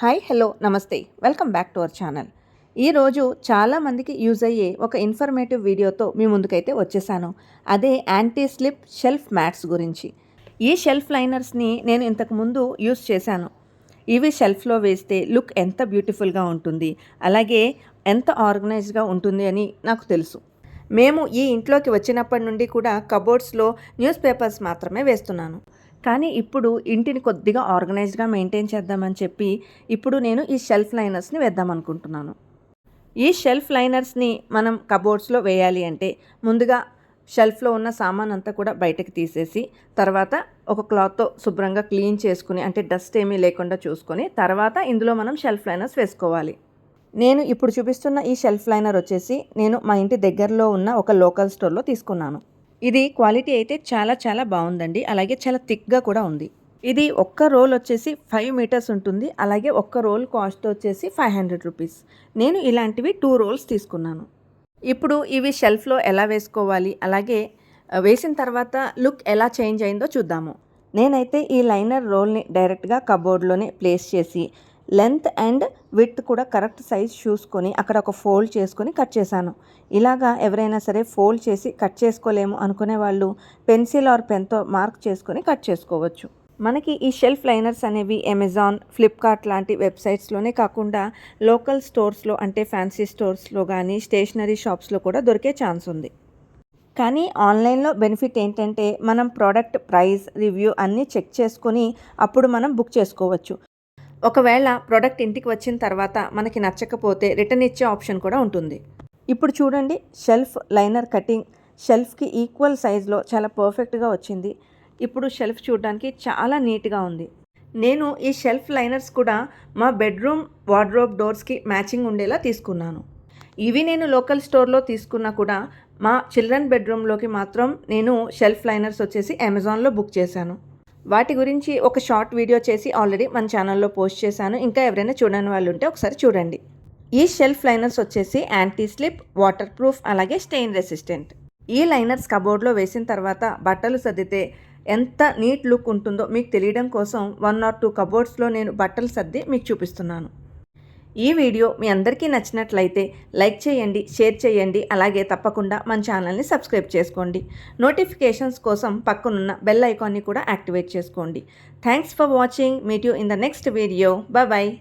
Hi hello నమస్తే welcome back to our channel. ఈరోజు చాలామందికి యూజ్ అయ్యే ఒక ఇన్ఫర్మేటివ్ వీడియోతో మీ ముందుకైతే వచ్చేసాను. అదే యాంటీ స్లిప్ షెల్ఫ్ మ్యాట్స్ గురించి. ఈ షెల్ఫ్ లైనర్స్ని నేను ఇంతకుముందు యూజ్ చేశాను. ఇవి షెల్ఫ్లో వేస్తే లుక్ ఎంత బ్యూటిఫుల్గా ఉంటుంది, అలాగే ఎంత ఆర్గనైజ్డ్గా ఉంటుంది అని నాకు తెలుసు. మేము ఈ ఇంట్లోకి వచ్చినప్పటి నుండి కూడా కబోర్డ్స్లో న్యూస్ పేపర్స్ మాత్రమే వేస్తున్నాను. కానీ ఇప్పుడు ఇంటిని కొద్దిగా ఆర్గనైజ్డ్గా మెయింటైన్ చేద్దామని చెప్పి ఇప్పుడు నేను ఈ షెల్ఫ్ లైనర్స్ని వేద్దామనుకుంటున్నాను. ఈ షెల్ఫ్ లైనర్స్ని మనం కబోర్డ్స్లో వేయాలి అంటే ముందుగా షెల్ఫ్లో ఉన్న సామాన్ అంతా కూడా బయటకు తీసేసి తర్వాత ఒక క్లాత్తో శుభ్రంగా క్లీన్ చేసుకుని, అంటే డస్ట్ ఏమీ లేకుండా చూసుకొని తర్వాత ఇందులో మనం షెల్ఫ్ లైనర్స్ వేసుకోవాలి. నేను ఇప్పుడు చూపిస్తున్న ఈ షెల్ఫ్ లైనర్ వచ్చేసి నేను మా ఇంటి దగ్గరలో ఉన్న ఒక లోకల్ స్టోర్లో తీసుకున్నాను. ఇది క్వాలిటీ అయితే చాలా బాగుందండి. అలాగే చాలా థిక్గా కూడా ఉంది. ఇది ఒక్క రోల్ వచ్చేసి 5 మీటర్స్ ఉంటుంది. అలాగే ఒక్క రోల్ కాస్ట్ వచ్చేసి 500 రూపీస్. నేను ఇలాంటివి 2 రోల్స్ తీసుకున్నాను. ఇప్పుడు ఇవి షెల్ఫ్లో ఎలా వేసుకోవాలి, అలాగే వేసిన తర్వాత లుక్ ఎలా చేంజ్ అయిందో చూద్దాము. నేనైతే ఈ లైనర్ రోల్ని డైరెక్ట్గా కబోర్డ్లోనే ప్లేస్ చేసి లెంత్ అండ్ విడ్త్ కూడా కరెక్ట్ సైజ్ చూసుకొని అక్కడ ఒక ఫోల్డ్ చేసుకొని కట్ చేశాను. ఇలాగా ఎవరైనా సరే ఫోల్డ్ చేసి కట్ చేసుకోలేము అనుకునే వాళ్ళు పెన్సిల్ ఆర్ పెన్తో మార్క్ చేసుకొని కట్ చేసుకోవచ్చు. మనకి ఈ షెల్ఫ్ లైనర్స్ అనేవి అమెజాన్, ఫ్లిప్కార్ట్ లాంటి వెబ్సైట్స్లోనే కాకుండా లోకల్ స్టోర్స్లో, అంటే ఫ్యాన్సీ స్టోర్స్లో కానీ స్టేషనరీ షాప్స్లో కూడా దొరికే ఛాన్స్ ఉంది. కానీ ఆన్లైన్లో బెనిఫిట్ ఏంటంటే మనం ప్రోడక్ట్ ప్రైస్, రివ్యూ అన్నీ చెక్ చేసుకొని అప్పుడు మనం బుక్ చేసుకోవచ్చు. ఒకవేళ ప్రోడక్ట్ ఇంటికి వచ్చిన తర్వాత మనకి నచ్చకపోతే రిటర్న్ ఇచ్చే ఆప్షన్ కూడా ఉంటుంది. ఇప్పుడు చూడండి, షెల్ఫ్ లైనర్ కటింగ్ షెల్ఫ్కి ఈక్వల్ సైజ్లో చాలా పర్ఫెక్ట్గా వచ్చింది. ఇప్పుడు షెల్ఫ్ చూడడానికి చాలా నీట్గా ఉంది. నేను ఈ షెల్ఫ్ లైనర్స్ కూడా మా బెడ్రూమ్ వార్డ్రోబ్ డోర్స్కి మ్యాచింగ్ ఉండేలా తీసుకున్నాను. ఇవి నేను లోకల్ స్టోర్లో తీసుకున్నా కూడా మా చిల్డ్రన్ బెడ్రూమ్లోకి మాత్రం నేను షెల్ఫ్ లైనర్స్ వచ్చేసి అమెజాన్లో బుక్ చేశాను. వాటి గురించి ఒక షార్ట్ వీడియో చేసి ఆల్రెడీ మన ఛానల్లో పోస్ట్ చేశాను. ఇంకా ఎవరైనా చూడని వాళ్ళు ఉంటే ఒకసారి చూడండి. ఈ షెల్ఫ్ లైనర్స్ వచ్చేసి యాంటీ స్లిప్, వాటర్ ప్రూఫ్, అలాగే స్టెయిన్ రెసిస్టెంట్. ఈ లైనర్స్ కబోర్డ్లో వేసిన తర్వాత బట్టలు సర్దితే ఎంత నీట్ లుక్ ఉంటుందో మీకు తెలియడం కోసం 1 or 2 కబోర్డ్స్లో నేను బట్టలు సర్ది మీకు చూపిస్తున్నాను. ఈ వీడియో మీ అందరికీ నచ్చినట్లయితే లైక్ చేయండి, షేర్ చేయండి, అలాగే తప్పకుండా మన ఛానల్ని సబ్స్క్రైబ్ చేసుకోండి. నోటిఫికేషన్స్ కోసం పక్కనున్న బెల్ ఐకాన్ని కూడా యాక్టివేట్ చేసుకోండి. Thanks for watching. Meet you in the next video. Bye.